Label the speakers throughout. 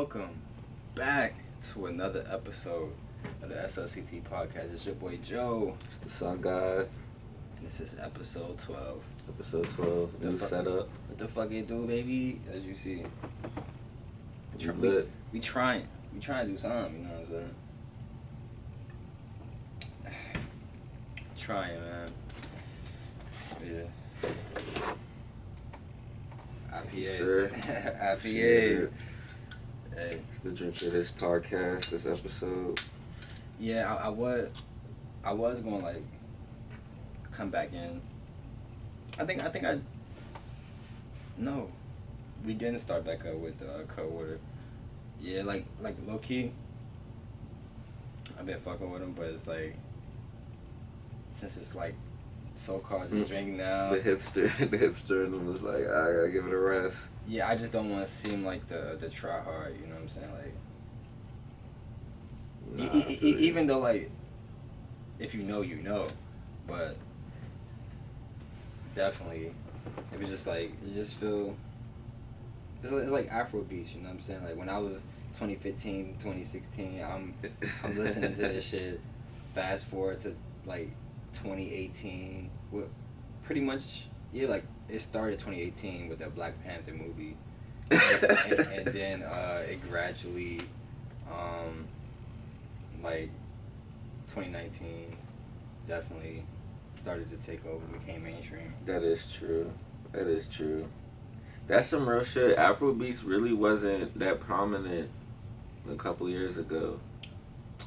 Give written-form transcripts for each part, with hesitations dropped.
Speaker 1: welcome back to another episode of the Slct podcast. It's your boy Joe,
Speaker 2: It's the Sun God,
Speaker 1: and this is episode 12.
Speaker 2: episode 12, new setup.
Speaker 1: What the fuck it do, baby? As you see,
Speaker 2: We lit.
Speaker 1: we trying to do something. You know what I'm saying? Trying, man. Yeah. IPA.
Speaker 2: Sir.
Speaker 1: IPA.
Speaker 2: Sure.
Speaker 1: Hey.
Speaker 2: It's the drink of this podcast, this episode.
Speaker 1: Yeah, I was going to like come back in. I think no, we didn't start back up with cold water. Yeah, like low key. I've been fucking with them, but it's like since it's like so called the drink now.
Speaker 2: The hipster in him was like, I gotta give it a rest.
Speaker 1: Yeah, I just don't want to seem like the try hard. You know what I'm saying? Like, even though like, if you know, but definitely, if it's just like you just feel, it's like Afro beats. You know what I'm saying? Like when I was 2015, 2016, I'm listening to this shit. Fast forward to like 2018, with pretty much like it started 2018 with that Black Panther movie, and then it gradually, like 2019, definitely started to take over, became mainstream.
Speaker 2: That is true. That's some real shit. Afrobeats really wasn't that prominent a couple years ago.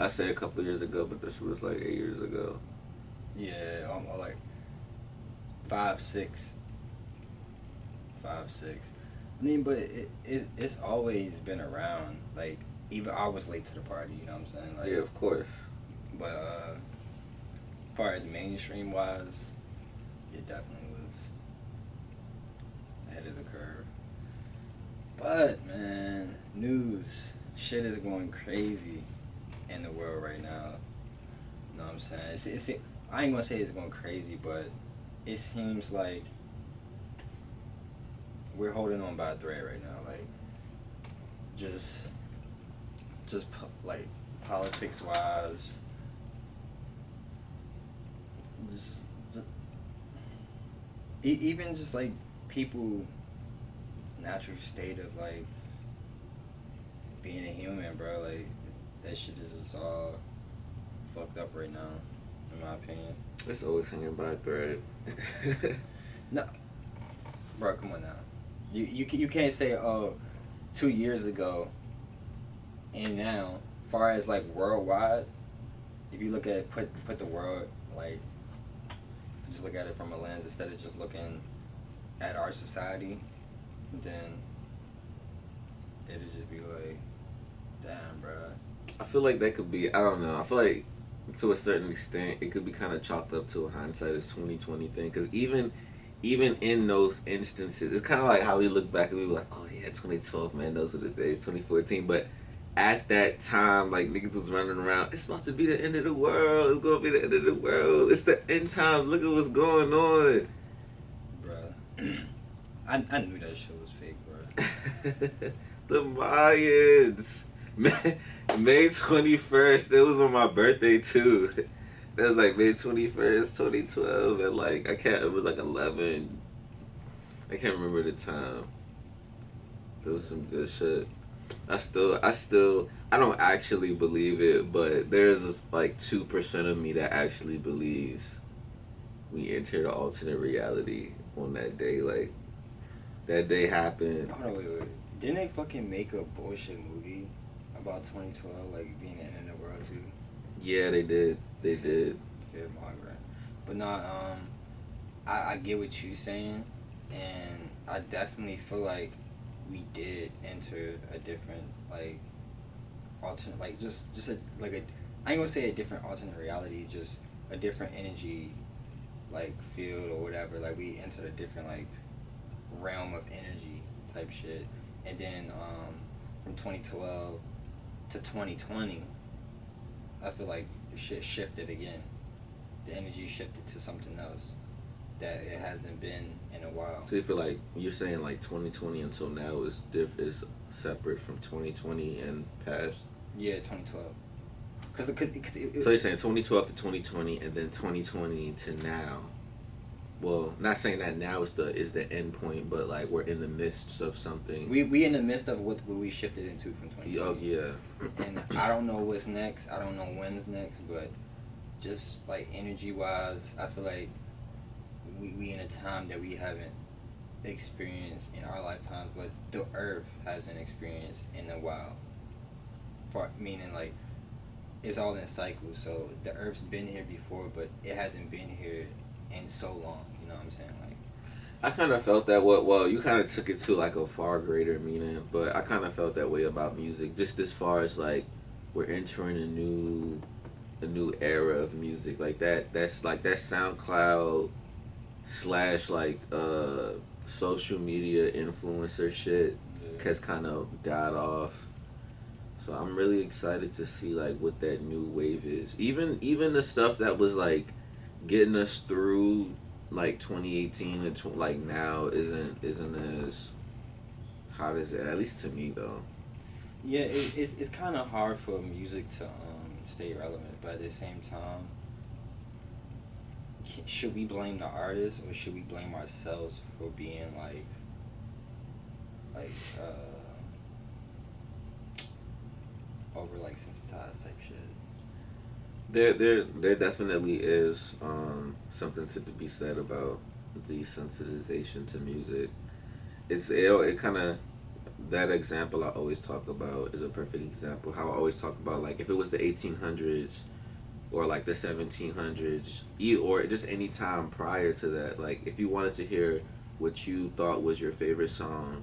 Speaker 2: I say a couple years ago, but this was like 8 years ago.
Speaker 1: Yeah, like 5, 6. I mean, but it's always been around. Like, even I was late to the party. You know what I'm saying? Like,
Speaker 2: Yeah, of course.
Speaker 1: But as far as mainstream wise, it definitely was ahead of the curve. But man, news shit is going crazy in the world right now. You know what I'm saying? It's I ain't gonna say it's going crazy, but it seems like we're holding on by a thread right now. Like, just like politics wise, just even just like people natural state of like being a human, bro. Like that shit is just all fucked up right now, in my opinion.
Speaker 2: It's always hanging by a thread.
Speaker 1: No, bro, come on now. You can't say 2 years ago and now, far as like worldwide, if you look at put the world, like just look at it from a lens instead of just looking at our society, then it'd just be like, damn, bro.
Speaker 2: I feel like that could be, I don't know, I feel like to a certain extent it could be kind of chalked up to a hindsight as 2020 thing, because even in those instances, it's kind of like how we look back and we were like, oh yeah, 2012, man, those were the days, 2014, but at that time, like, niggas was running around, it's about to be the end of the world, it's gonna be the end of the world, it's the end times, look at what's going on.
Speaker 1: Bruh. I knew that shit was fake, bro.
Speaker 2: The Mayans. May 21st, it was on my birthday too. That was like May 21st, 2012, and like, it was like 11. I can't remember the time. There was some good shit. I don't actually believe it, but there's this, like 2% of me that actually believes we entered an alternate reality on that day. Like, that day happened.
Speaker 1: Hold on, wait. Didn't they fucking make a bullshit movie about 2012, like being the end of the world too?
Speaker 2: Yeah, they did.
Speaker 1: Fear mongering. But not, I get what you're saying, and I definitely feel like we did enter a different, like, alternate, like, just I ain't gonna say a different alternate reality, just a different energy, like, field or whatever. Like, we entered a different, like, realm of energy type shit. And then, from 2012 to 2020, I feel like shit shifted again. The energy shifted to something else. that it hasn't been in a while.
Speaker 2: So you feel like you're saying like 2020 until now is separate from 2020 and past.
Speaker 1: Yeah, 2012.
Speaker 2: So you're saying 2012 to 2020 and then 2020 to now. Well, not saying that now is the end point, but like we're in the midst of something.
Speaker 1: We in the midst of what we shifted into from 2020.
Speaker 2: Oh yeah.
Speaker 1: And I don't know what's next. I don't know when's next, but just like energy wise, I feel like we in a time that we haven't experienced in our lifetimes, but the Earth hasn't experienced in a while. For meaning like it's all in cycles. So the Earth's been here before, but it hasn't been here in so long. You know what I'm saying? Like
Speaker 2: I kind of felt that. Well, you kind of took it to like a far greater meaning, but I kind of felt that way about music. Just as far as like we're entering a new era of music. Like that. That's like that SoundCloud slash like social media influencer shit has kind of died off. So I'm really excited to see like what that new wave is. Even the stuff that was like getting us through like 2018 and like now isn't as hot as it, at least to me though.
Speaker 1: yeah, it's kind of hard for music to stay relevant, but at the same time, should we blame the artist or should we blame ourselves for being like over like sensitized type shit?
Speaker 2: There definitely is something to be said about desensitization to music. It kind of, that example I always talk about is a perfect example. How I always talk about like if it was the 1800s or like the 1700s or just any time prior to that, like if you wanted to hear what you thought was your favorite song,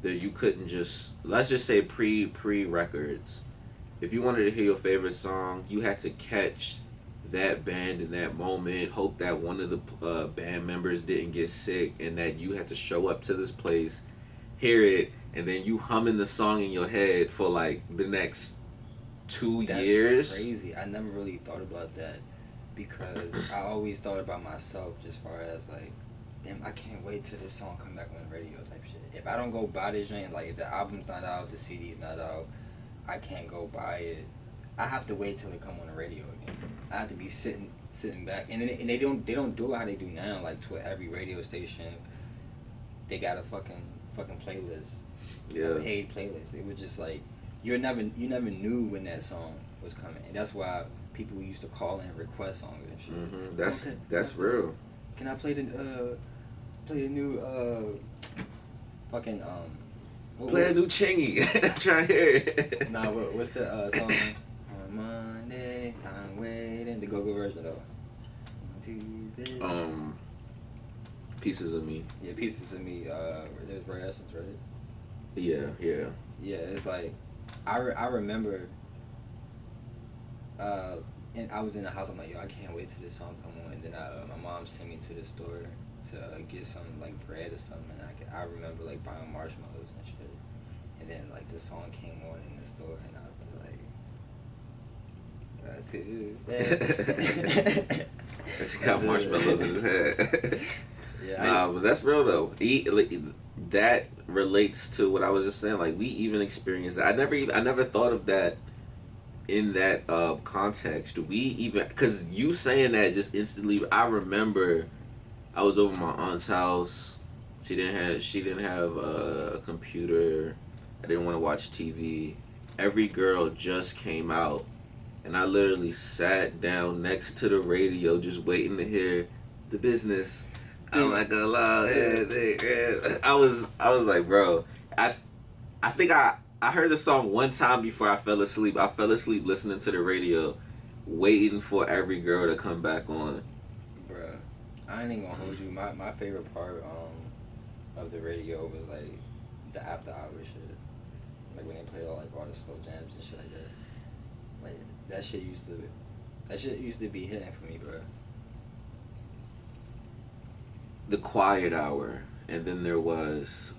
Speaker 2: that you couldn't just, let's just say pre records, if you wanted to hear your favorite song, you had to catch that band in that moment, hope that one of the band members didn't get sick, and that you had to show up to this place, hear it, and then you humming the song in your head for like the next 2 years.
Speaker 1: That's crazy. I never really thought about that because I always thought about myself just far as like, damn, I can't wait till this song come back on the radio type shit. If I don't go buy this joint, like if the album's not out, the CD's not out, I can't go buy it. I have to wait till it come on the radio again. I have to be sitting back, and they don't do it how they do now. Like to every radio station, they got a fucking playlist, a paid playlist. It was just like you never knew when that song was coming, and that's why people used to call and request songs and shit.
Speaker 2: Mm-hmm. That's real.
Speaker 1: Can I play the new fucking
Speaker 2: play a new Chingy. Try to hear it.
Speaker 1: Nah, what's the song? On Monday, I'm waiting. The go-go version though. Tuesday.
Speaker 2: Pieces of Me.
Speaker 1: Yeah, Pieces of Me. There's Ray Essence, right?
Speaker 2: Yeah.
Speaker 1: Yeah, it's like I remember. And I was in the house. I'm like, yo, I can't wait till this song come on. And then my mom sent me to the store to get some like bread or something. And I remember like buying marshmallows and shit. And then like the song came on in the store, and I was like,
Speaker 2: He's got marshmallows in his head.
Speaker 1: Yeah,
Speaker 2: nah, but that's real though. That relates to what I was just saying. Like we even experienced that. I never thought of that in that context. We even, because you saying that just instantly, I remember I was over my aunt's house. She didn't have a computer. I didn't want to watch TV. Every Girl just came out, and I literally sat down next to the radio just waiting to hear The Business. I'm like, I was like, bro, I think I heard the song one time before I fell asleep. I fell asleep listening to the radio, waiting for Every Girl to come back on.
Speaker 1: Bruh, I ain't even gonna hold you. My favorite part of the radio was like the after hours shit. Like when they play all the slow jams and shit like that. Like that shit used to be hitting for me, bro.
Speaker 2: The Quiet Hour, and then there was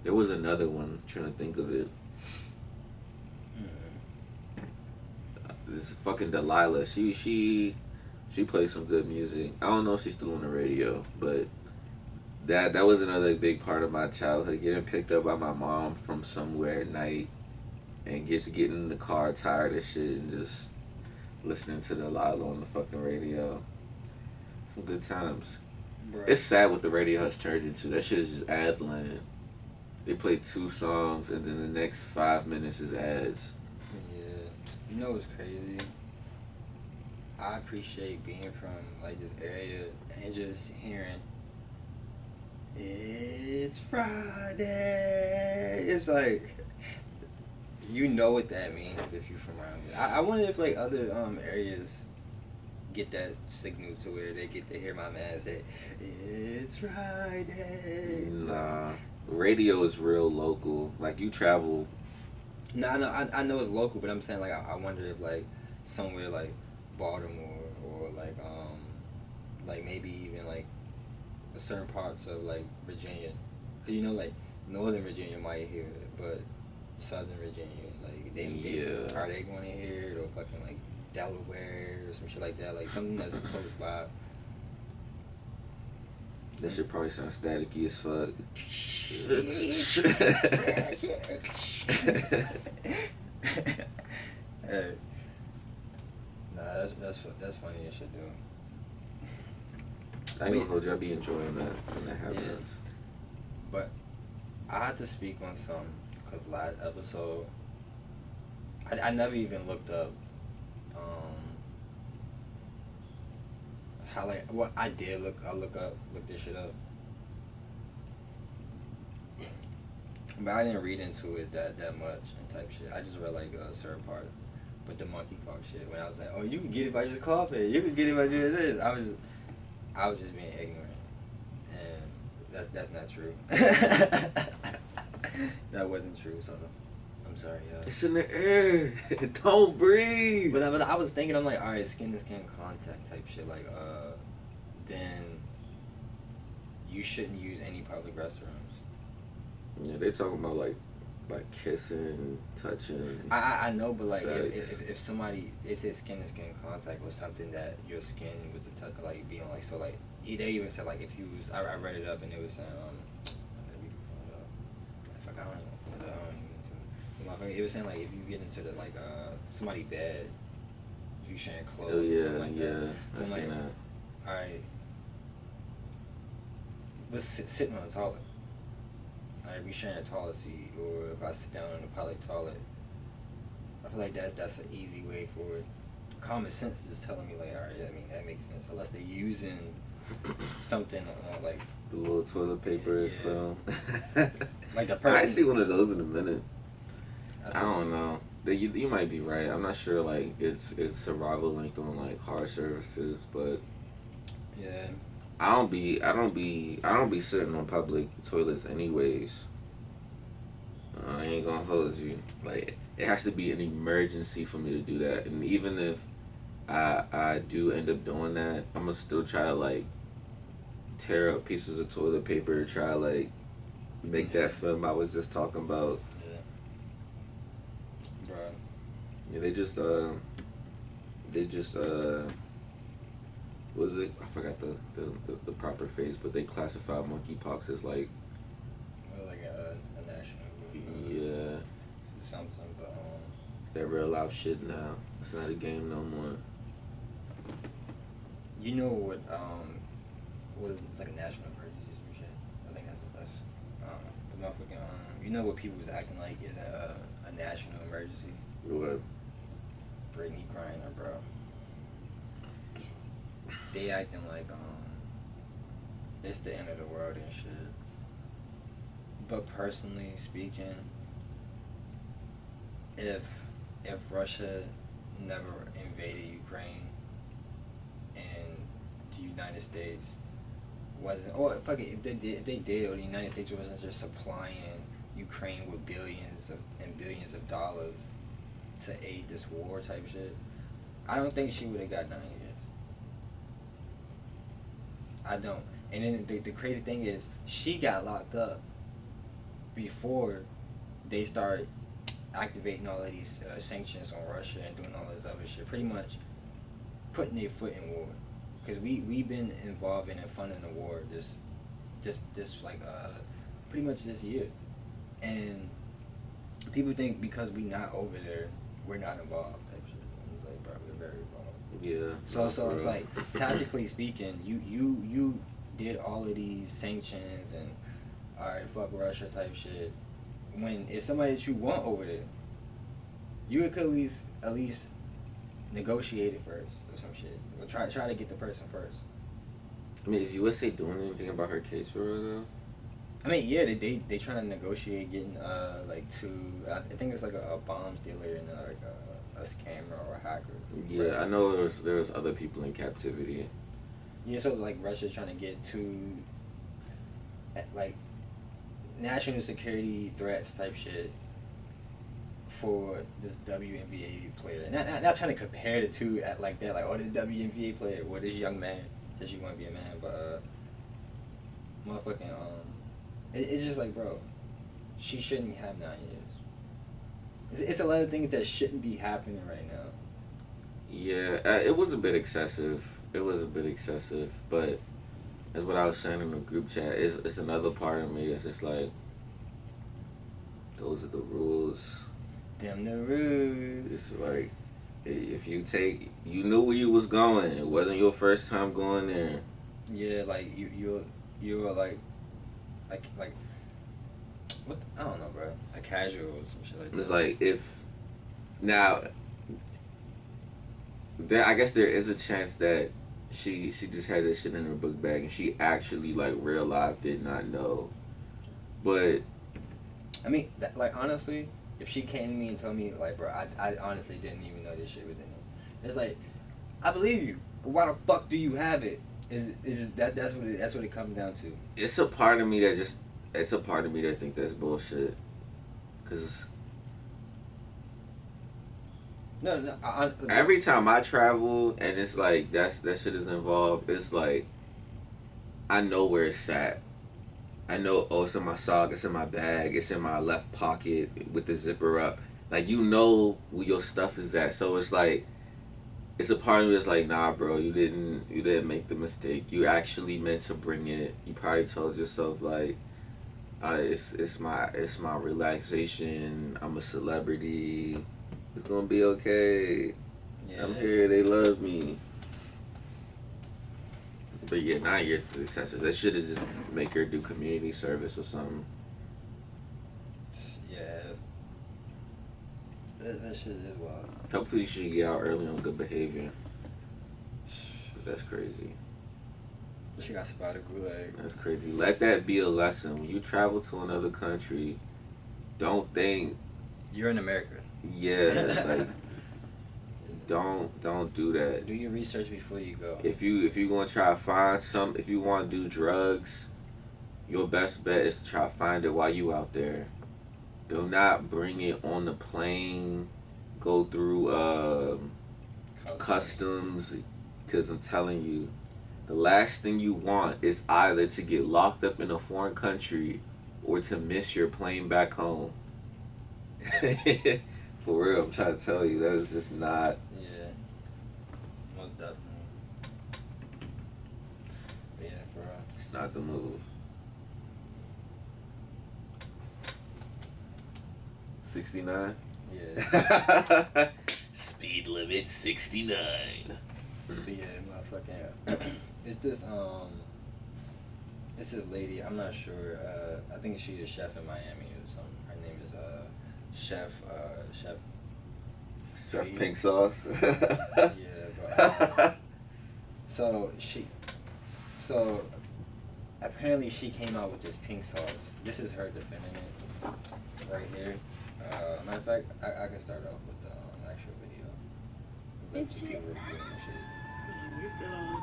Speaker 2: another one. I'm trying to think of it. This fucking Delilah. She She plays some good music. I don't know if she's still on the radio, but that was another big part of my childhood. Getting picked up by my mom from somewhere at night and just getting in the car tired of shit and just listening to the loud on the fucking radio. Some good times.
Speaker 1: Bro.
Speaker 2: It's sad what the radio has turned into. That shit is just ad land. They play 2 songs and then the next 5 minutes is ads.
Speaker 1: Yeah. You know what's crazy? I appreciate being from like this area and just hearing it's Friday. It's like you know what that means if you're from around here. I wonder if like other areas get that signal to where they get to hear my man say it's Friday.
Speaker 2: Nah. Radio is real local. Like you travel.
Speaker 1: No, I know it's local, but I'm saying like I wonder if like somewhere like Baltimore or like maybe even like certain parts of like Virginia, cause you know like Northern Virginia might hear it, but Southern Virginia like they are they going to hear it or fucking like Delaware or some shit like that, like something that's close by.
Speaker 2: That shit probably sound staticky as fuck.
Speaker 1: Hey. Nah, that's funny as shit, dude.
Speaker 2: I ain't gonna hold you. I be enjoying that when that happens.
Speaker 1: Yeah. But I had to speak on something because last episode, I never even looked up how like what I did look this shit up, but I didn't read into it that much and type shit. I just read like a certain part. But the monkeypox shit, when I was like, oh, you can get it by just coughing, you can get it by doing this, I was just being ignorant, and that's not true. That wasn't true, so I'm sorry, y'all.
Speaker 2: It's in the air. Don't breathe.
Speaker 1: But I was thinking, I'm like, all right, skin to skin contact type shit, like then you shouldn't use any public restrooms.
Speaker 2: Yeah, they talking about like kissing, touching.
Speaker 1: I know, but like
Speaker 2: sex.
Speaker 1: if somebody, it says skin to skin contact was something that your skin was a touch, like being like, so like they even said like if you was, I read it up and it was saying it was saying like if you get into the like somebody bed, you sharing clothes.
Speaker 2: Oh yeah,
Speaker 1: something like
Speaker 2: yeah.
Speaker 1: That. So
Speaker 2: I seen
Speaker 1: like,
Speaker 2: that.
Speaker 1: alright, let's sitting on the toilet. If we sharing a toilet seat, or if I sit down in a public toilet, I feel like that's an easy way for it. Common sense is telling me like, all right, I mean that makes sense. Unless they're using something like
Speaker 2: the little toilet paper film.
Speaker 1: Like the person.
Speaker 2: I see one of those in a minute. I don't know. You might be right. I'm not sure. Like it's survival link on like hard surfaces, but
Speaker 1: yeah.
Speaker 2: I don't be sitting on public toilets anyways. I ain't gonna hold you. Like it has to be an emergency for me to do that, and even if I do end up doing that, I'm gonna still try to like tear up pieces of toilet paper, try to like make that film I was just talking about.
Speaker 1: Yeah. Bro.
Speaker 2: Yeah, they just what is it? I forgot the proper phrase, but they classify monkeypox as like
Speaker 1: Like a national.
Speaker 2: Yeah.
Speaker 1: Something, but
Speaker 2: that real life shit now. It's not a game no more.
Speaker 1: You know what like a national emergency or shit. I think that's the motherfucking you know what people was acting like is a national emergency.
Speaker 2: What?
Speaker 1: Britney Griner, bro. They acting like it's the end of the world and shit. But personally speaking, if Russia never invaded Ukraine and the United States wasn't, or fuck it, if they did, or the United States wasn't just supplying Ukraine with billions of dollars to aid this war type shit, I don't think she would have got 9 years. I don't. And then the crazy thing is, she got locked up before they start activating all of these sanctions on Russia and doing all this other shit. Pretty much, putting their foot in war, because we've been involved in and funding the war this like pretty much this year, and people think because we not over there, we're not involved type shit. And it's like, bro, we're very involved.
Speaker 2: Yeah.
Speaker 1: So it's like, tactically speaking, you did all of these sanctions and all right, fuck Russia type shit. When it's somebody that you want over there, you could at least negotiate it first or some shit. Or try to get the person first.
Speaker 2: I mean, is USA doing anything about her case for her though?
Speaker 1: I mean, yeah, they trying to negotiate getting like I think it's like a bombs dealer and like a scammer or a hacker.
Speaker 2: Yeah, right? I know there was other people in captivity.
Speaker 1: Yeah, so like Russia's trying to get to like national security threats type shit for this WNBA player. And not trying to compare the two at like that, like, oh, this WNBA player, or this young man, because you want to be a man, but motherfucking it's just like, bro, she shouldn't have 9 years. It's a lot of things that shouldn't be happening right now.
Speaker 2: Yeah, it was a bit excessive. But that's what I was saying in the group chat. It's another part of me that's just like, those are the rules.
Speaker 1: Them the rules.
Speaker 2: It's like, if you knew where you was going. It wasn't your first time going there.
Speaker 1: Yeah, like you were like what? I don't know, bro. A casual or some shit like that.
Speaker 2: It's like, if now I guess there is a chance that she just had that shit in her book bag and she actually like real life did not know. But
Speaker 1: I mean, like, honestly, if she came to me and told me like, bro, I honestly didn't even know this shit was in it. It's like, I believe you, but why the fuck do you have it? That's what it comes down to.
Speaker 2: It's a part of me that think that's bullshit. Cause
Speaker 1: no,
Speaker 2: every time I travel and it's like that shit is involved, it's like I know where it's at. I know, oh, it's in my sock, it's in my bag, it's in my left pocket with the zipper up. Like, you know where your stuff is at. So it's like, it's a part of me that's like, nah, bro, you didn't make the mistake. You actually meant to bring it. You probably told yourself like, it's my relaxation. I'm a celebrity. It's gonna be okay. Yeah. I'm here. They love me. But yeah, 9 years is excessive. That should have just make her do community service or something.
Speaker 1: Yeah. That shit is wild.
Speaker 2: Hopefully she get out early on good behavior. But that's crazy.
Speaker 1: She got spotted gulag.
Speaker 2: That's crazy. Let that be a lesson. When you travel to another country, don't think
Speaker 1: you're in America.
Speaker 2: Yeah, like don't do that.
Speaker 1: Do your research before you go.
Speaker 2: If you gonna try to find if you want to do drugs, your best bet is to try to find it while you out there. Do not bring it on the plane. Go through customs, because I'm telling you, the last thing you want is either to get locked up in a foreign country or to miss your plane back home. For real, I'm trying to tell you, that is just not.
Speaker 1: Yeah, most definitely. But yeah, for real.
Speaker 2: It's not the move. 69?
Speaker 1: Yeah.
Speaker 2: Speed limit 69.
Speaker 1: But yeah, motherfucking. It's this lady. I'm not sure. I think she's a chef in Miami or something. Her name is Chef
Speaker 2: Pink Sauce.
Speaker 1: Yeah, bro. So apparently she came out with this pink sauce. This is her defending it right here. Matter of fact, I can start off with the actual video. Like, people reviewing this shit.
Speaker 3: You're still on.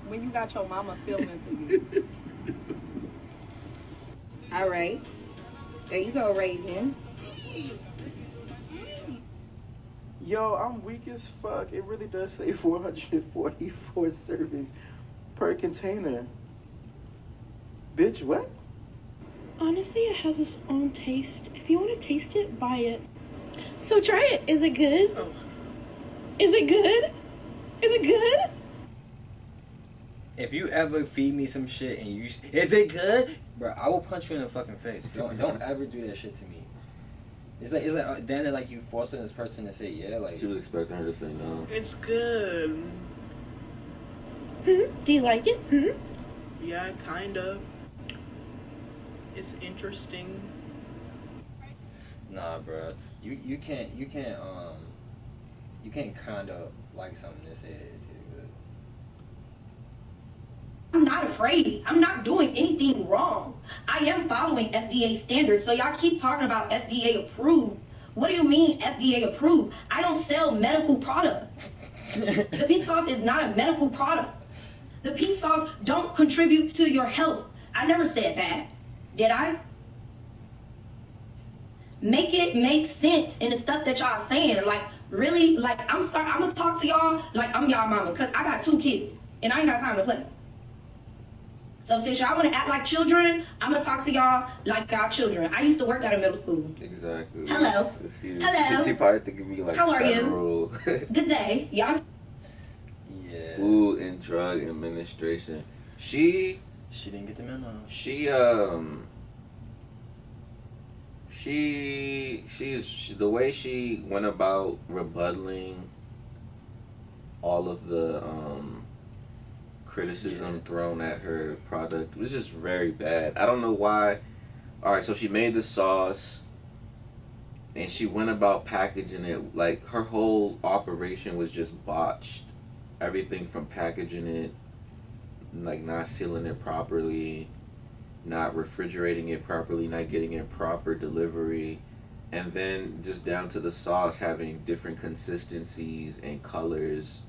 Speaker 3: When you got your mama filming for you. All right. There you go, Raven.
Speaker 4: Yo, I'm weak as fuck. It really does say 444 servings per container. Bitch, what?
Speaker 5: Honestly, it has its own taste. If you want to taste it, buy it. So try it. Is it good?
Speaker 3: Oh,
Speaker 5: Is it good? Is it good?
Speaker 1: If you ever feed me some shit and is it good, bro? I will punch you in the fucking face. Don't ever do that shit to me. It's like then like you forcing this person to say yeah, like
Speaker 2: She was expecting her to say no.
Speaker 6: It's good.
Speaker 5: Do you like it?
Speaker 6: Yeah, kind of. It's interesting.
Speaker 1: nah, bro. You can't kind of like something that says it's good.
Speaker 7: I'm not afraid. I'm not doing anything wrong. I am following FDA standards. So y'all keep talking about FDA approved. What do you mean FDA approved? I don't sell medical products. The pink sauce is not a medical product. The pink sauce don't contribute to your health. I never said that. Did I? Make it make sense in the stuff that y'all saying. Like, really, like, I'm gonna talk to y'all like I'm y'all mama, because I got 2 kids, and I ain't got time to play. So since y'all want to act like children, I'm going to talk to y'all like y'all children. I used to work at a middle school.
Speaker 2: Exactly.
Speaker 7: Hello.
Speaker 2: Hello. She probably thinking me like
Speaker 7: how are
Speaker 2: federal.
Speaker 7: you? Good day. Y'all.
Speaker 1: Yeah.
Speaker 2: Food and Drug Administration. She
Speaker 1: didn't get the memo.
Speaker 2: She's the way she went about rebuttaling all of the criticism thrown at her product was just very bad. I don't know why. All right, so she made the sauce and she went about packaging it like her whole operation was just botched. Everything from packaging it, like not sealing it properly, not refrigerating it properly, not getting it proper delivery, and then just down to the sauce having different consistencies and colors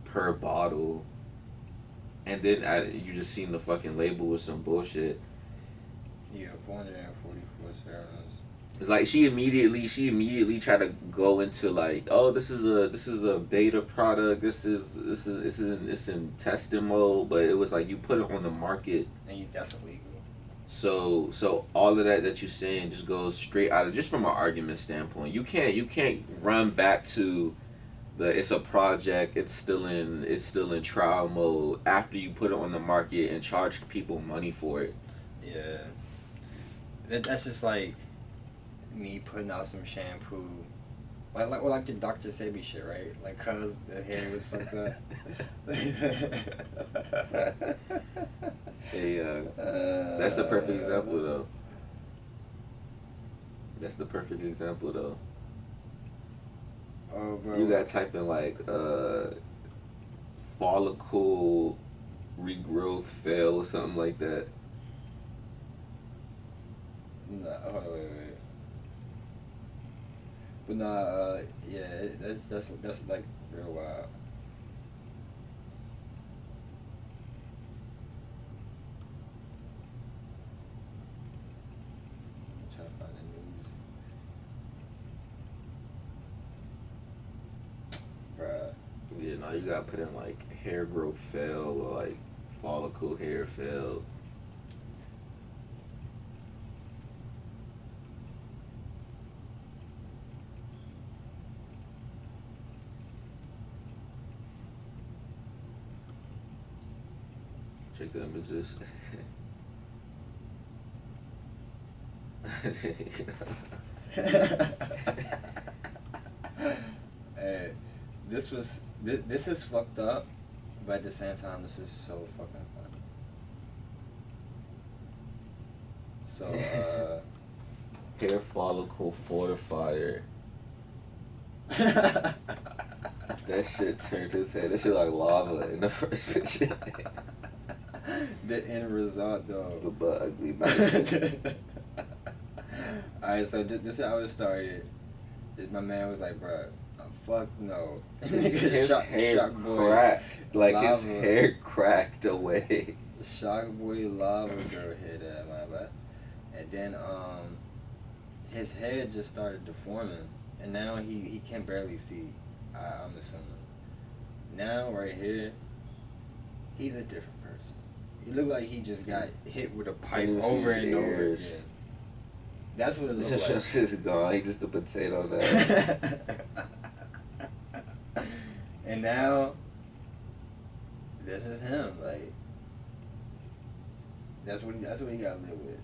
Speaker 2: per bottle. And then you just seen the fucking label with some bullshit.
Speaker 1: Yeah, 444 serums.
Speaker 2: It's like she immediately tried to go into like, oh, this is a beta product. It's in testing mode, but it was like you put it on the market,
Speaker 1: And that's illegal.
Speaker 2: So all of that you're saying just goes straight out of just from an argument standpoint. You can't run back to it's a project. It's still in trial mode after you put it on the market and charge people money for it.
Speaker 1: Yeah, that's just like me putting out some shampoo, like the Dr. Sebi shit, right? Like, cause the hair was fucked up.
Speaker 2: Hey, that's a perfect example though. That's the perfect example though.
Speaker 1: Oh, bro.
Speaker 2: You gotta type in like follicle regrowth fail or something like that.
Speaker 1: Nah, hold on, wait. But nah, yeah, that's like real wild. I'm trying to find the news. Bruh.
Speaker 2: Yeah, no, you gotta put in like hair growth fail or like follicle hair fail. Check the images.
Speaker 1: Hey, this is fucked up, but at the same time, this is so fucking funny. So,
Speaker 2: Hair follicle fortifier. That shit turned his head. That shit like lava in the first picture.
Speaker 1: the end result, though.
Speaker 2: The butt ugly man.
Speaker 1: Alright, so this is how it started. My man was like, bruh, fuck no.
Speaker 2: His hair
Speaker 1: Shock boy,
Speaker 2: cracked. Like
Speaker 1: lava.
Speaker 2: his hair cracked away.
Speaker 1: Shock boy lava girl hit that, my bad. And then his head just started deforming, and now he can barely see. I'm assuming. Now right here, he's a different person. He looked like he just got hit with a pipe over and over again. That's what it looks like.
Speaker 2: It's just gone. He just a potato now.
Speaker 1: And now, this is him. Like, that's what he gotta live with.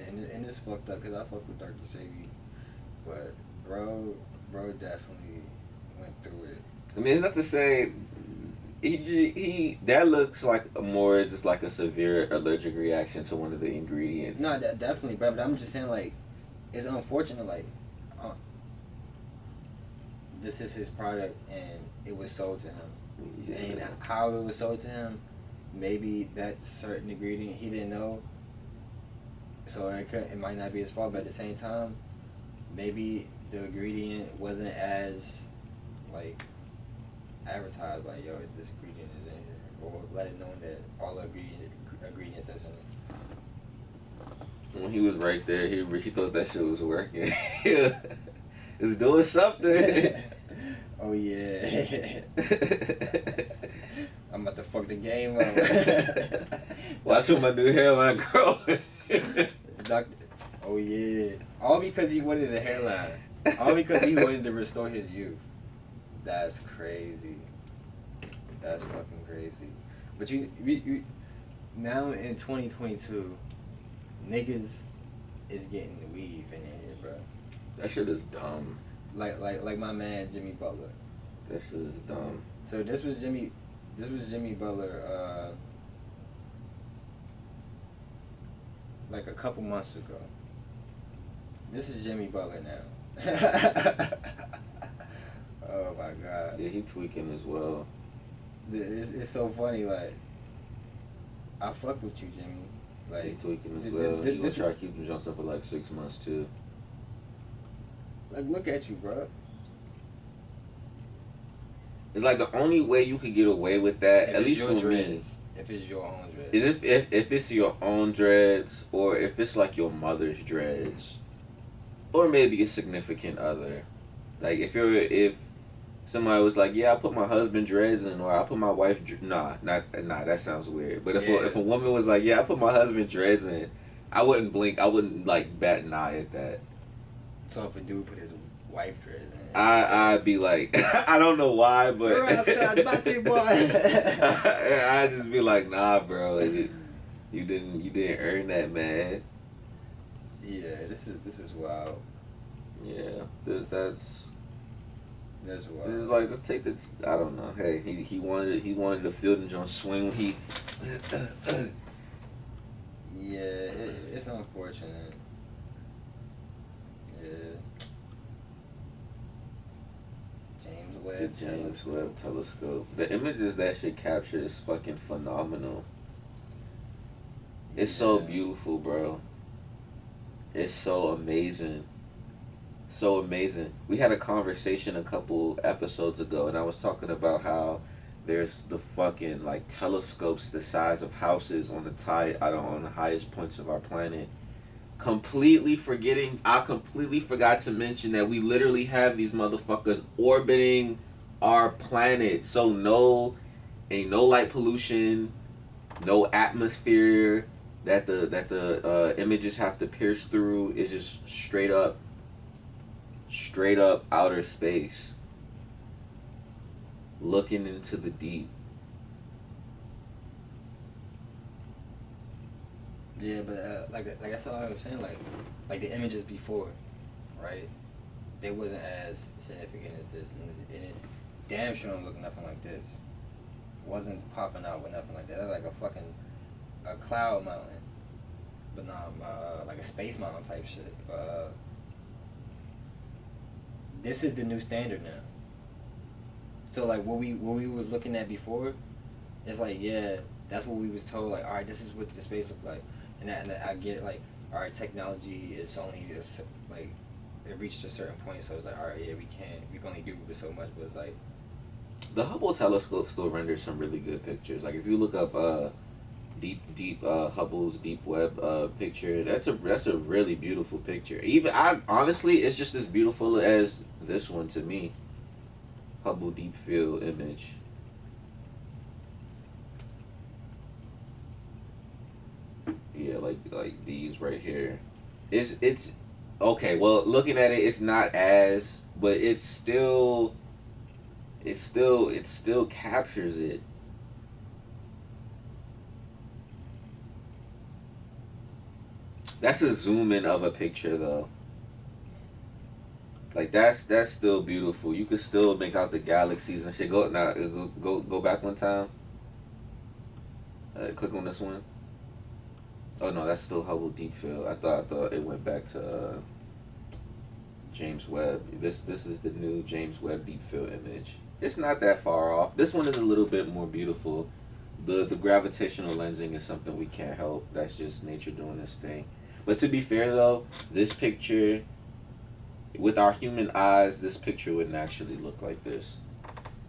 Speaker 1: And it's fucked up because I fuck with Dr. Sebi, but bro definitely went through it.
Speaker 2: I mean, it's not to say he that looks like more just like a severe allergic reaction to one of the ingredients.
Speaker 1: No, definitely, but I'm just saying, like, it's unfortunate, like, this is his product and it was sold to him.
Speaker 2: Yeah.
Speaker 1: And how it was sold to him, maybe that certain ingredient he didn't know, so it might not be his fault, but at the same time, maybe the ingredient wasn't as, like, advertised, like, yo, this ingredient is in here, or let it known that all the ingredients that's in it.
Speaker 2: When he was right there, he thought that shit was working. It's doing something.
Speaker 1: Oh yeah. I'm about to fuck the game up.
Speaker 2: Watch what my new hairline grow.
Speaker 1: Oh yeah. All because he wanted a hairline. All because he wanted to restore his youth. That's crazy. That's fucking crazy. But you now in 2022, niggas is getting the weave in here, bro.
Speaker 2: That shit is dumb.
Speaker 1: Like my man Jimmy Butler.
Speaker 2: That shit is dumb.
Speaker 1: So this was Jimmy Butler like a couple months ago. This is Jimmy Butler now. Oh my god.
Speaker 2: Yeah, he tweaking as well.
Speaker 1: It's so funny, like, I fuck with you, Jimmy. Like,
Speaker 2: He tweaking as well. He gonna try to keep him Johnson for like 6 months too.
Speaker 1: Like, look at you, bro.
Speaker 2: It's like the only way you could get away with that,
Speaker 1: If
Speaker 2: at
Speaker 1: it's
Speaker 2: least
Speaker 1: your
Speaker 2: for me,
Speaker 1: dreads. If it's your own dreads.
Speaker 2: is if it's your own dreads, or if it's like your mother's dreads, or maybe a significant other. Like if somebody was like, yeah, I put my husband dreads in, or I put my wife nah, that sounds weird. But if a woman was like, yeah, I put my husband dreads in, I wouldn't blink. I wouldn't like bat an eye at that.
Speaker 1: So if a dude put his wife dreads in,
Speaker 2: I'd be like, I don't know why, but I'd just be like, nah, bro, you didn't earn that, man.
Speaker 1: Yeah, this is wild.
Speaker 2: Yeah, that's
Speaker 1: wild.
Speaker 2: this is like, just take the, I don't know. Hey, he wanted the field and swing when he.
Speaker 1: Yeah, it's unfortunate. Yeah.
Speaker 2: The James Webb telescope. The images that shit captured is fucking phenomenal. It's so beautiful, bro. It's so amazing. So amazing. We had a conversation a couple episodes ago, and I was talking about how there's the fucking like telescopes the size of houses on the highest points of our planet. I completely forgot to mention that we literally have these motherfuckers orbiting our planet. So ain't no light pollution, no atmosphere that the images have to pierce through. It's just straight up outer space, looking into the deep.
Speaker 1: Yeah, but like that's all I was saying. Like the images before, right? They wasn't as significant as this, and it damn sure don't look nothing like this. Wasn't popping out with nothing like that. That's like a cloud mountain, but not like a space mountain type shit. This is the new standard now. So like what we was looking at before, it's like, yeah, that's what we was told. Like, all right, this is what the space looked like. And I get, like, all right, technology is only like, it reached a certain point, so it's like, all right, yeah, we can only do so much, but it's like,
Speaker 2: the Hubble telescope still renders some really good pictures. Like if you look up Hubble's Deep Webb picture, that's a really beautiful picture. Even honestly, it's just as beautiful as this one to me. Hubble Deep Field image. Yeah, like these right here. It's okay. Well, looking at it, it's not as, but it's still it still captures it. That's a zoom in of a picture though. Like that's still beautiful. You could still make out the galaxies and shit. Go now. Go back one time. Click on this one. Oh no, that's still Hubble Deep Field. I thought it went back to James Webb. This is the new James Webb Deep Field image. It's not that far off. This one is a little bit more beautiful. The gravitational lensing is something we can't help. That's just nature doing its thing. But to be fair though, this picture, with our human eyes, this picture wouldn't actually look like this.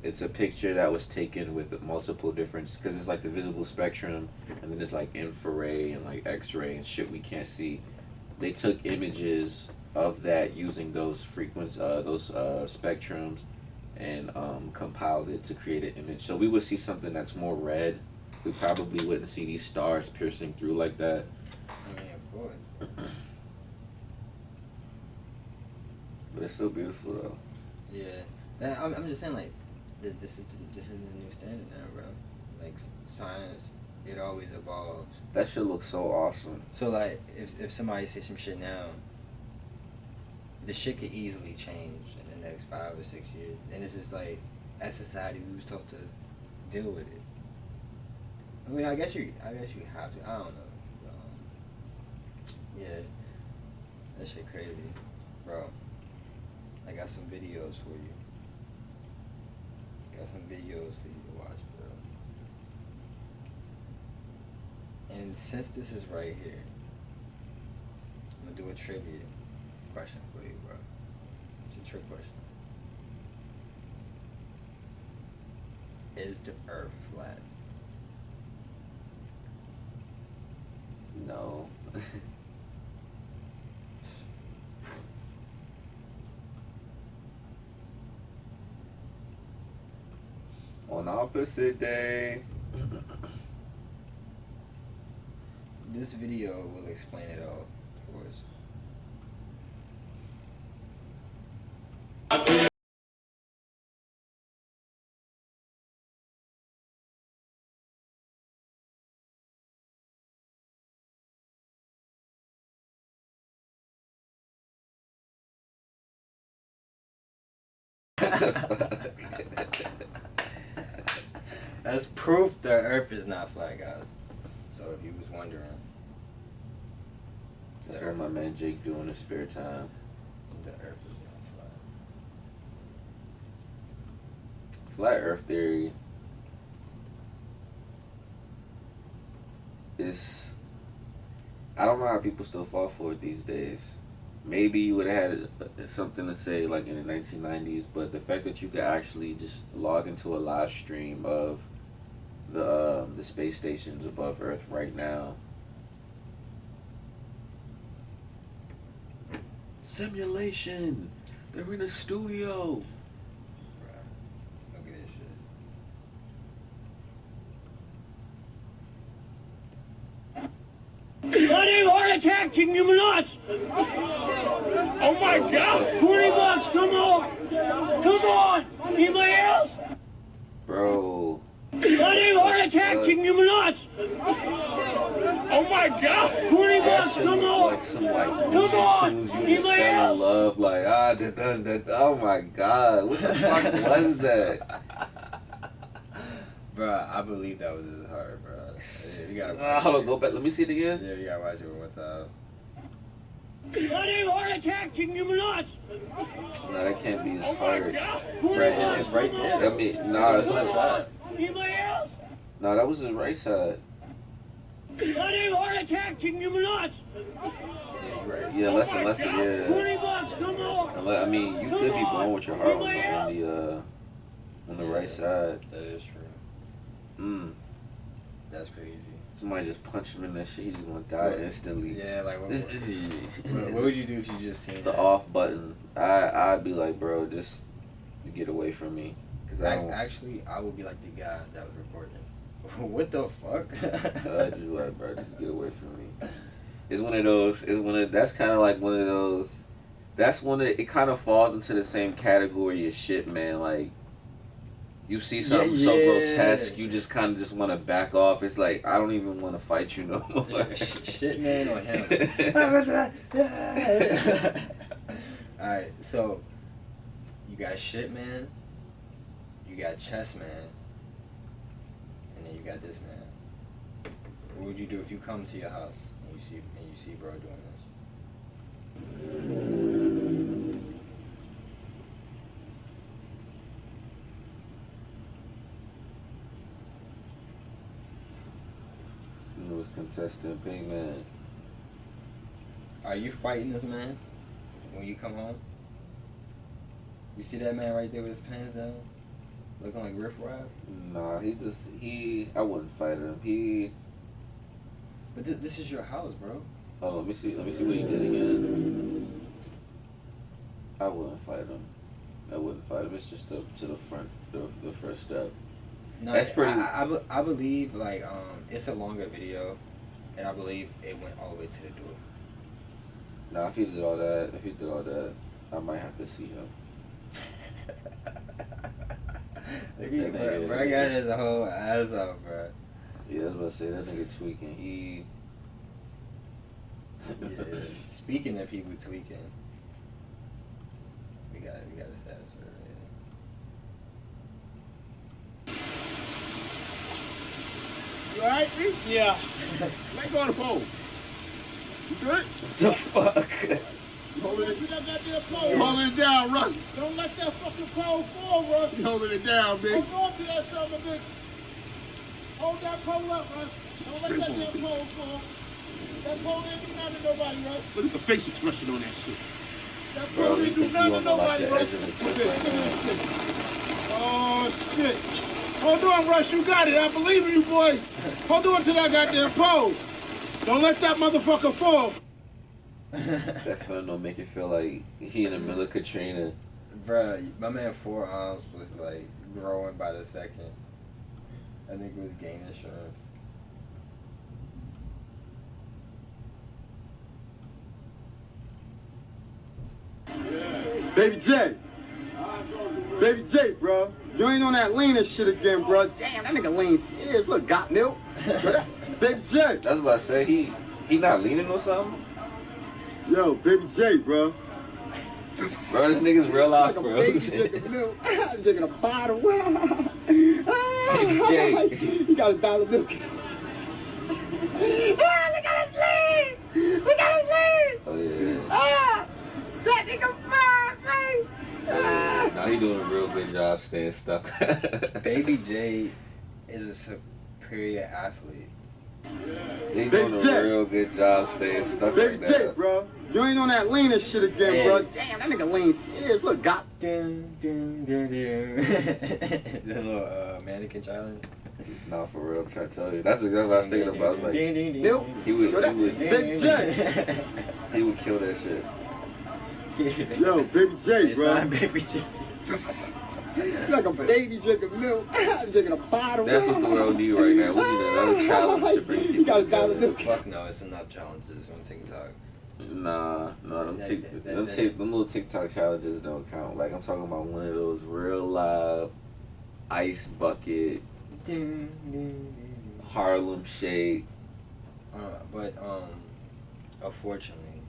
Speaker 2: It's a picture that was taken with multiple different, because it's like the visible spectrum, and then it's like infrared and like X-ray and shit we can't see. They took images of that using those spectrums, and compiled it to create an image. So we would see something that's more red. We probably wouldn't see these stars piercing through like that.
Speaker 1: I mean, of course.
Speaker 2: But it's still beautiful though.
Speaker 1: Yeah, I'm just saying like, this is the new standard now, bro. Like science, it always evolves.
Speaker 2: That shit looks so awesome.
Speaker 1: So like, if somebody says some shit now, the shit could easily change in the next 5 or 6 years, and it's just like, as society, we was taught to deal with it. I mean, I guess you have to. I don't know. Yeah, that shit crazy, bro. I got some videos for you. Got some videos for you to watch, bro. And since this is right here, I'm gonna do a trivia question for you, bro. It's a trick question. Is the Earth flat?
Speaker 2: No. On opposite day.
Speaker 1: This video will explain it all for us. That's proof the Earth is not flat, guys. So if you was wondering,
Speaker 2: That's what my man Jake do in his spare time.
Speaker 1: the Earth is not flat.
Speaker 2: Flat Earth theory is, I don't know how people still fall for it these days. Maybe you would have had something to say like in the 1990s, but the fact that you could actually just log into a live stream of the space stations above Earth right now. Simulation. They're in a studio.
Speaker 1: Bruh, look at this shit.
Speaker 8: Bloody heart attack, kicking him nuts! Oh my God! 20 bucks, come on! Come on! Anybody else?
Speaker 2: Bro.
Speaker 8: Bloody heart attack, kicking him nuts! Oh my God! 20
Speaker 2: That
Speaker 8: bucks,
Speaker 2: shit
Speaker 8: come
Speaker 2: look
Speaker 8: on!
Speaker 2: like some like
Speaker 8: Come on!
Speaker 2: tunes you just
Speaker 8: Anybody
Speaker 2: fell in
Speaker 8: else?
Speaker 2: love like oh my God, what the fuck was that?
Speaker 1: Bruh, I believe that was his heart, bruh. Yeah, you gotta
Speaker 2: Hold on, go back. Let me see it again.
Speaker 1: Yeah, you gotta watch it one more time.
Speaker 8: Bloody heart attack, kicking him nuts!
Speaker 2: No, that can't be his
Speaker 8: Oh my
Speaker 2: heart.
Speaker 8: God!
Speaker 1: It's right there.
Speaker 2: I mean, nah,
Speaker 1: It's left side.
Speaker 8: Anybody else?
Speaker 2: No, that was his right side.
Speaker 8: Bloody heart attack, kicking him nuts!
Speaker 1: Yeah, you're right.
Speaker 2: Yeah,
Speaker 8: Oh
Speaker 2: unless
Speaker 8: my God!
Speaker 2: yeah.
Speaker 8: 20 bucks, come on!
Speaker 2: I mean, you could be born with your heart on
Speaker 8: Anybody
Speaker 2: the right side.
Speaker 1: That is true. That's crazy.
Speaker 2: Somebody just punched him in that shit. He's just gonna die instantly.
Speaker 1: Yeah, like what
Speaker 2: It's
Speaker 1: would you do if you just seen
Speaker 2: the
Speaker 1: that?
Speaker 2: off button. I'd be like, bro, just get away from me. Cause I don't.
Speaker 1: Actually, I would be like the guy that was recording. What the fuck?
Speaker 2: I'd just be like, bro, just get away from me. It's one of those. That's kind of like one of those. That's one that it kind of falls into the same category as shit, man. Like You see something so grotesque, you just kind of just want to back off. It's like, I don't even want to fight you no more.
Speaker 1: Shit man or him. Alright, so you got shit man, you got chess man, and then you got this man. What would you do if you come to your house and you see bro doing this?
Speaker 2: Newest contestant, Pink Man.
Speaker 1: Are you fighting this man when you come home? You see that man right there with his pants down, looking like Riff Raff?
Speaker 2: Nah, I wouldn't fight him.
Speaker 1: But this is your house, bro.
Speaker 2: Oh, let me see what he did again. I wouldn't fight him. It's just up to the front, the first step.
Speaker 1: No,
Speaker 2: That's pretty.
Speaker 1: I believe like it's a longer video, and I believe it went all the way to the door.
Speaker 2: Nah, if he did all that, I might have to see him.
Speaker 1: Look at bro got his whole ass out, bro.
Speaker 2: Yeah, I was about to say that nigga tweaking.
Speaker 1: Yeah. Speaking of people tweaking, we got a status for it.
Speaker 8: You alright, B? Yeah. Let go of the pole. You good?
Speaker 2: The fuck?
Speaker 8: You holding it? You holding it down, Russ. Don't let that fucking pole fall, Russ. You holding it down, bitch. Hold on to that son of a bitch. Hold that pole up, Russ. Don't let that damn pole fall. That pole didn't do nothing to nobody, Russ. Look at the face expression on that shit. That pole didn't do nothing to nobody, Russ. Look at this shit. Oh, shit. Hold on, Russ. You got it. I believe in you, boy. Hold on to that goddamn pole. Don't let that motherfucker fall.
Speaker 2: That film don't make it feel like he in the middle of Katrina.
Speaker 1: Bruh, my man forearms was like growing by the second. I think it was gaining strength.
Speaker 9: Baby J, bro. You ain't on that leaning shit again, bro. Damn, that nigga lean serious. Look, got milk. Baby J.
Speaker 2: I was about to say, he not leaning or something?
Speaker 9: Yo, Baby J, bro.
Speaker 2: Bro, this nigga's real life,
Speaker 9: Like a
Speaker 2: bro.
Speaker 9: baby drinking milk. Drinking a bottle.
Speaker 2: Baby J.
Speaker 9: He got $1 milk. Look at his legs! Look at his legs!
Speaker 2: Oh, yeah.
Speaker 9: That nigga fine face!
Speaker 2: Now he doing a real good job staying stuck.
Speaker 1: Baby J is a superior athlete.
Speaker 2: He doing a real good job staying stuck
Speaker 9: Baby
Speaker 2: right now.
Speaker 9: J, bro. You ain't on that leaning shit again, bro. Damn, that nigga lean serious. Look, got.
Speaker 1: The little mannequin challenge.
Speaker 2: No, for real, I'm trying to tell you. That's exactly what I was thinking about. I was like,
Speaker 9: Milk.
Speaker 2: he would kill that shit.
Speaker 9: Yo, Baby J, bro.
Speaker 1: Baby J.
Speaker 9: Like a baby drinking milk. Drinking a bottle.
Speaker 2: That's what the world need right now. We need another challenge to bring people together.
Speaker 1: Fuck no, it's enough challenges on TikTok.
Speaker 2: Nah, them little TikTok challenges don't count. Like, I'm talking about one of those real live ice bucket, Harlem Shake.
Speaker 1: But unfortunately,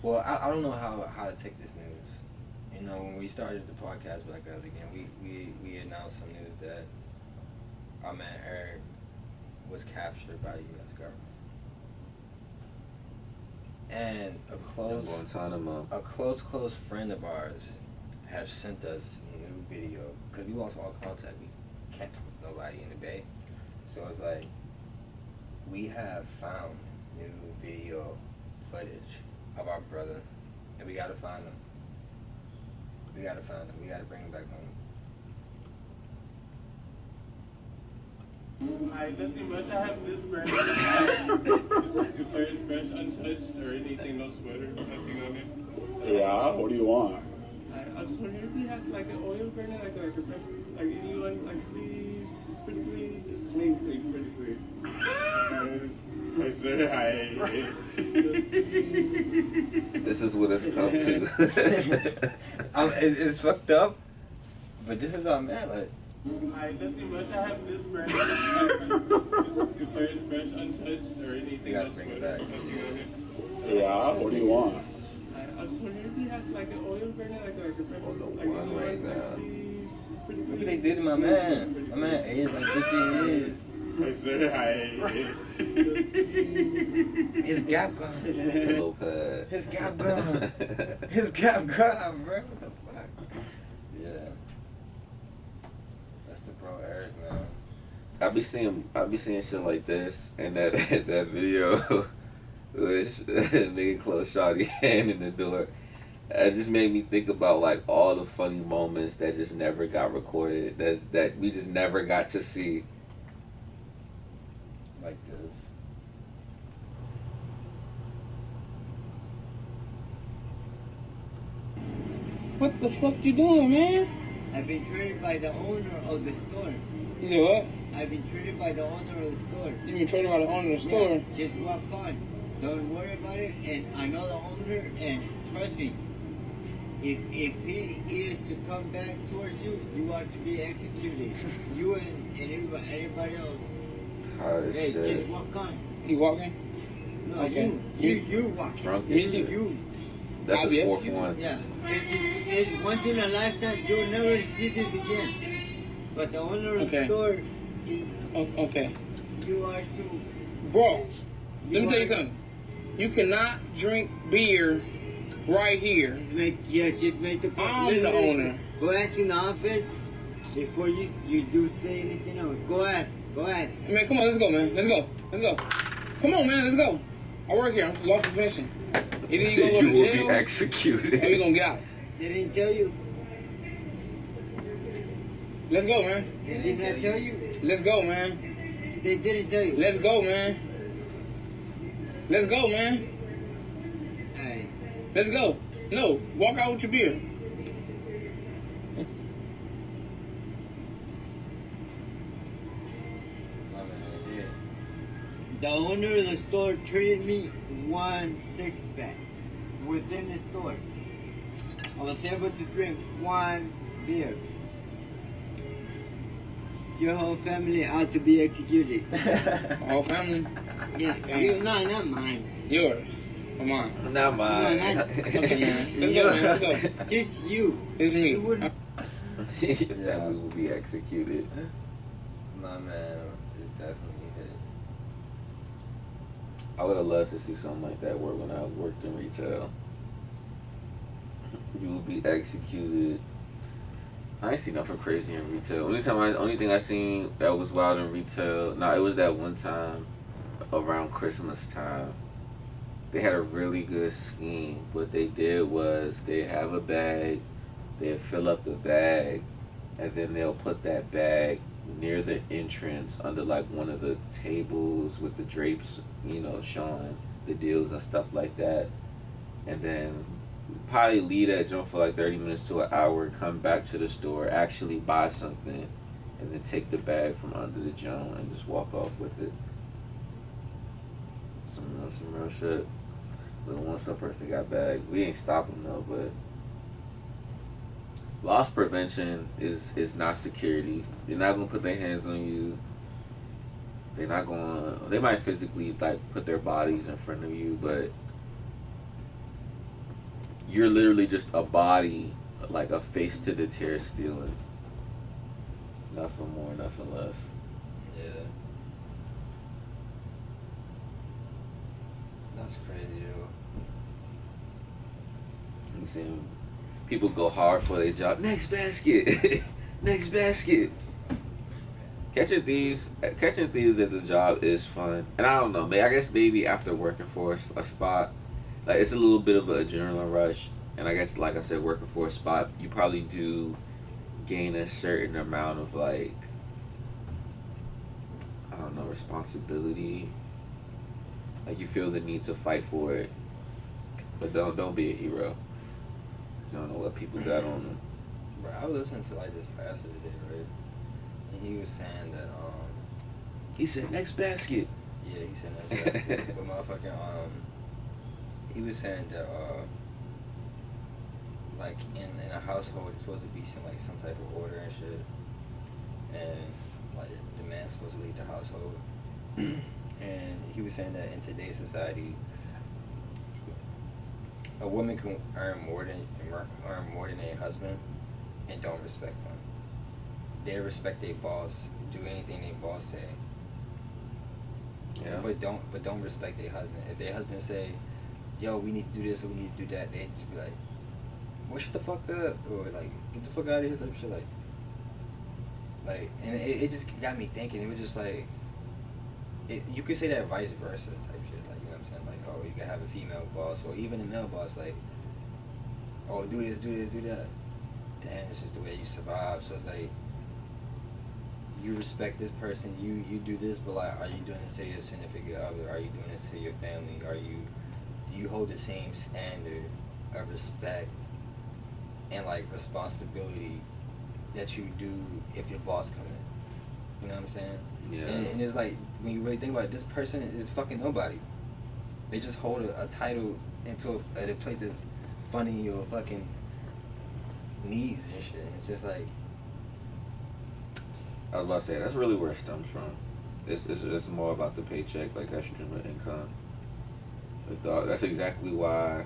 Speaker 1: well, I don't know how to take this news. You know, when we started the podcast back up again, we announced some news that our man Eric was captured by the U.S. government. And a close friend of ours have sent us a new video because we lost all contact. We can't talk to nobody in the Bay, so it's like we have found new video footage of our brother, and we gotta find him. We gotta bring him back home.
Speaker 10: Alright, nothing much. I have this brand. Certain fresh, untouched, or anything, no sweater, nothing on it.
Speaker 9: Yeah, what do you want?
Speaker 10: I was wondering if you have like an oil burner, like a fresh, like any like please, pretty please, it's clean, pretty please. I said hi.
Speaker 2: This is what it's come to.
Speaker 1: It's fucked up, But this is our man, like.
Speaker 10: Alright, let's see, must I have this fresh? Is there fresh, untouched, or anything
Speaker 1: You gotta
Speaker 10: else?
Speaker 1: bring it back.
Speaker 8: Yeah, what do you want?
Speaker 10: I was wondering if you have like an oil burner, like a fresh,
Speaker 2: Oh, the
Speaker 10: like
Speaker 2: one right now.
Speaker 10: pretty
Speaker 1: Look what they did to my man. My man aged like 15 years.
Speaker 10: I swear I
Speaker 1: His gap gone.
Speaker 2: Pillow pad.
Speaker 1: His gap gone. His gap gone, bro. What the fuck? Yeah. That's the bro Eric, man.
Speaker 2: I be seeing shit like this, and that that video which nigga closed shawty hand in the door. It just made me think about like all the funny moments that just never got recorded. That we just never got to see.
Speaker 1: Like this.
Speaker 11: What the fuck you doing, man?
Speaker 12: I've been treated by the owner of the store.
Speaker 11: You know what?
Speaker 12: I've been treated by the owner of the store.
Speaker 11: You been treated by the owner of the store?
Speaker 12: Yeah, just walk on. Don't worry about it. And I know the owner, and trust me, if he is to come back towards you, you are to be executed. You and everybody else.
Speaker 2: Oh
Speaker 12: Hey,
Speaker 2: shit.
Speaker 12: just walk on.
Speaker 11: You walking?
Speaker 12: No,
Speaker 11: Okay.
Speaker 12: you walk.
Speaker 2: Drunk
Speaker 11: Me
Speaker 2: as
Speaker 11: too.
Speaker 2: shit.
Speaker 12: You.
Speaker 2: That's his
Speaker 11: Yes,
Speaker 2: fourth
Speaker 11: you-
Speaker 2: one.
Speaker 12: Yeah. It's once in a lifetime. You'll never see this again. But the owner of the
Speaker 11: Okay.
Speaker 12: store,
Speaker 11: Okay.
Speaker 12: you are to.
Speaker 11: Bro, let me tell you something. You cannot drink beer right here.
Speaker 12: Just make the point.
Speaker 11: I'm the owner.
Speaker 12: Go ask in the office before you do say anything else. Go ask.
Speaker 11: Man, come on, let's go, man. Let's go. Come on, man, let's go. I work here. I'm lawful finishing. Either you
Speaker 2: Said
Speaker 11: gonna
Speaker 2: you
Speaker 11: go
Speaker 2: will
Speaker 11: to
Speaker 2: be
Speaker 11: jail
Speaker 2: executed.
Speaker 11: or you gonna get out.
Speaker 12: They didn't tell you.
Speaker 11: Let's go, man.
Speaker 12: They did not tell you.
Speaker 11: Let's go, man.
Speaker 12: They didn't tell you.
Speaker 11: Let's go, man. Let's go, man.
Speaker 12: Alright.
Speaker 11: Let's go. No, walk out with your beer.
Speaker 1: My man, yeah.
Speaker 12: The owner of the store treated me 1 6-pack within the store. I was able to drink 1 beer. Your whole family ought to be executed.
Speaker 11: Whole family?
Speaker 12: Yeah,
Speaker 11: Damn.
Speaker 12: you, no, not mine.
Speaker 11: Yours. Or mine.
Speaker 2: Not mine.
Speaker 12: No, not-
Speaker 11: Okay, man. Let's go, man. Let's go.
Speaker 12: Just you.
Speaker 11: It's me.
Speaker 12: You wouldn't.
Speaker 2: Your family will be executed.
Speaker 1: My man, it definitely hit.
Speaker 2: I would have loved to see something like that work when I worked in retail. You will be executed. I ain't seen nothing crazy in retail. Only thing I seen that was wild in retail. Nah, it was that one time around Christmas time. They had a really good scheme. What they did was they have a bag, they fill up the bag, and then they'll put that bag near the entrance under like one of the tables with the drapes, showing the deals and stuff like that. And then probably leave that jump for like 30 minutes to an hour, come back to the store, actually buy something, and then take the bag from under the jump and just walk off with it. Some real shit. But once a person got bagged, we ain't stop them though, but loss prevention is not security. They're not gonna put their hands on you. They might physically like put their bodies in front of you, but you're literally just a body, like a face to deter stealing. Nothing more, nothing less.
Speaker 1: Yeah. That's crazy, yo.
Speaker 2: You see people go hard for their job. Next basket. Next basket. Catching thieves at the job is fun. And I don't know, I guess maybe after working for a spot, like it's a little bit of an adrenaline rush. And I guess, like I said, working for a spot, you probably do gain a certain amount of like, I don't know, responsibility. Like you feel the need to fight for it. But don't be a hero. 'Cause you don't know what people got on them.
Speaker 1: Bro, I was listening to like this pastor today, right? And he was saying that
Speaker 2: He said next basket.
Speaker 1: yeah, he said that basket. But motherfucking he was saying that like in a household, it's supposed to be some type of order and shit, and like the man's supposed to lead the household. And he was saying that in today's society, a woman can earn more than a husband, and don't respect them. They respect their boss, do anything their boss say.
Speaker 2: Yeah.
Speaker 1: But don't respect their husband. If their husband say, "Yo, we need to do this or we need to do that," they just be like, "Well, shut the fuck up," or like, "Get the fuck out of here," type shit. And it just got me thinking. It was just like, you could say that vice versa type shit. Like, you know what I'm saying? Like, oh, you can have a female boss or even a male boss. Like, oh, do this, do this, do that. Damn, this is the way you survive. So it's like, you respect this person, you do this, but like, are you doing this to your significant other? Are you doing this to your family? Do you hold the same standard of respect and like responsibility that you do if your boss come in? You know what I'm saying?
Speaker 2: Yeah.
Speaker 1: And it's like, when you really think about it, this person is fucking nobody. They just hold a title into a place that's funding your fucking needs and shit. It's just like,
Speaker 2: I was about to say, that's really where it stems from. It's more about the paycheck, like that stream of income. That's exactly why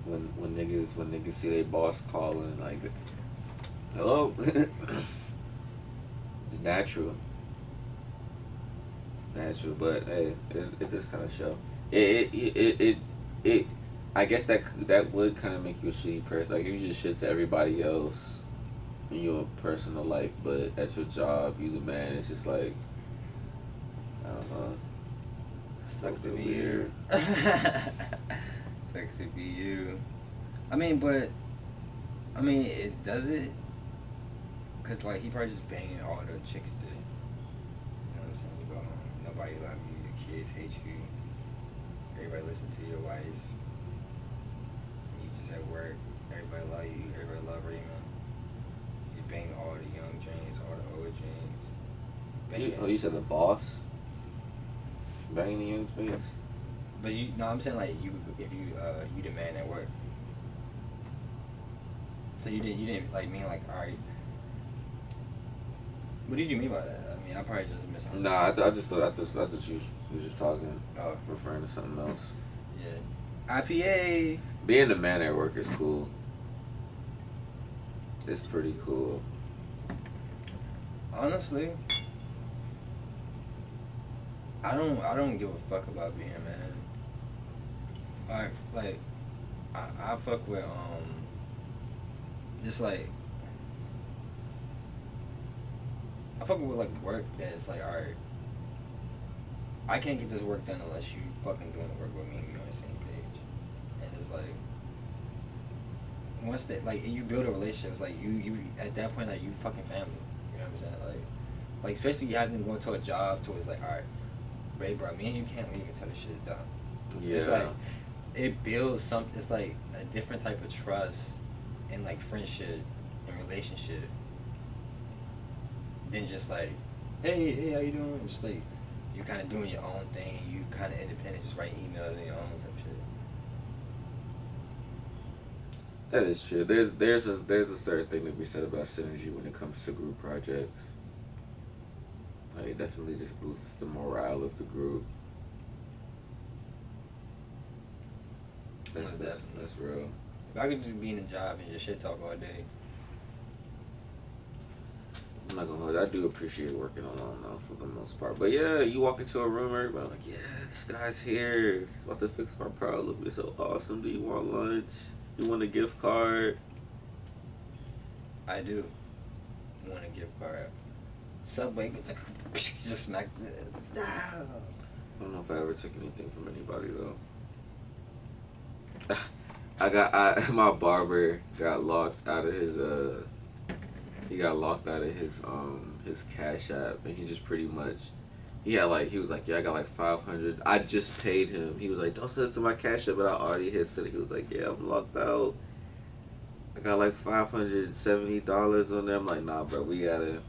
Speaker 2: when niggas see their boss calling, like, hello, it's natural. It's natural, but hey, it does kind of show. It I guess that would kind of make you a shitty person. Like, if you just shit to everybody else in your personal life, but at your job, you the man. It's just like, I don't know.
Speaker 1: Sucks to be you. Sucks to be you. It does it. Cause like, he probably just banging all the chicks did. You know what I'm saying? You go home, nobody love you, your kids hate you. Everybody listen to your wife. You just at work, everybody love you, everybody love Raymond. You bang all the young James, all the old James.
Speaker 2: You said the boss? Banging the young James?
Speaker 1: But I'm saying like, if you the man at work. So you didn't like mean like, alright. What did you mean by that? I mean, I probably just misunderstood.
Speaker 2: Nah, I just thought you was just talking, referring to something else.
Speaker 1: Yeah. IPA.
Speaker 2: Being the man at work is cool. It's pretty cool.
Speaker 1: Honestly, I don't give a fuck about being a man. I fuck with just like, I fuck with like work that's like, alright, I can't get this work done unless you fucking doing the work with me and we on the same page. And it's like, once that, like, you build a relationship, it's like, you at that point, like, you fucking family. You know what I'm saying? Like especially you having to go to a job to, it's like, alright, babe, bro, me and you can't leave until this shit is done.
Speaker 2: Yeah.
Speaker 1: It's like, it builds something, it's like a different type of trust and like friendship and relationship than just like, hey, how you doing? Just like, you kind of doing your own thing, you kind of independent, just writing emails and your own type shit.
Speaker 2: That is true. There's a certain thing to be said about synergy when it comes to group projects. Like, it definitely just boosts the morale of the group. That's real.
Speaker 1: If I could just be in a job and just shit talk all day.
Speaker 2: I'm not gonna hold you. I do appreciate working alone though, for the most part. But yeah, you walk into a room, everybody like, yeah, this guy's here. He's about to fix my problem. It's so awesome. Do you want lunch? You want a gift card?
Speaker 1: I do want a gift card. Subway, just smack it.
Speaker 2: I don't know if I ever took anything from anybody though. My barber got locked out of his his Cash App, and he just pretty much, he was like, yeah, I got like 500. I just paid him. He was like, don't send it to my Cash App, but I already hit send it. He was like, yeah, I'm locked out. I got like $570 on there. I'm like, nah, bro, we gotta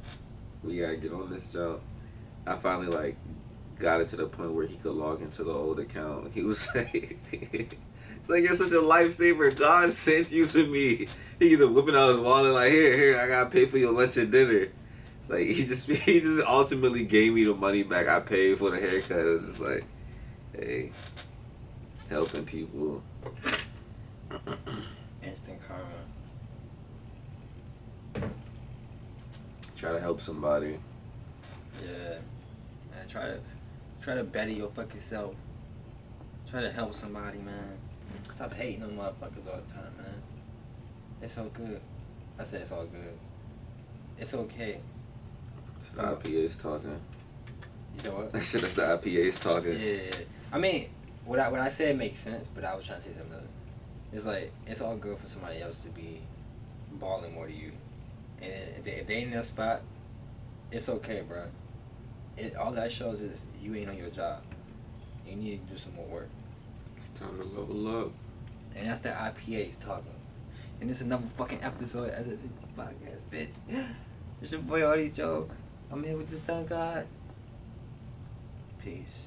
Speaker 2: get on this job. I finally like got it to the point where he could log into the old account. He was like, Like, you're such a lifesaver. God sent you to me. He either whipping out his wallet like, here, I gotta pay for your lunch and dinner. It's like he just ultimately gave me the money back I paid for the haircut. It was just like, hey, helping people.
Speaker 1: Instant karma.
Speaker 2: Try to help somebody.
Speaker 1: Yeah. Man, try to better your fucking self. Try to help somebody, man. Stop hating on motherfuckers all the time, man. It's all good. I said it's all good. It's okay.
Speaker 2: It's the IPAs talking.
Speaker 1: You said what?
Speaker 2: I said that's the IPAs talking.
Speaker 1: Yeah. I mean, what I said makes sense, but I was trying to say something other. It's like, it's all good for somebody else to be balling more to you. And if they in that spot, it's okay, bro. All that shows is you ain't on your job. You need to do some more work.
Speaker 2: It's time to level up.
Speaker 1: And that's the IPAs talking. And it's another fucking episode of SSC Podcast, bitch. It's your boy Artie Joe. I'm here with the Sun God. Peace.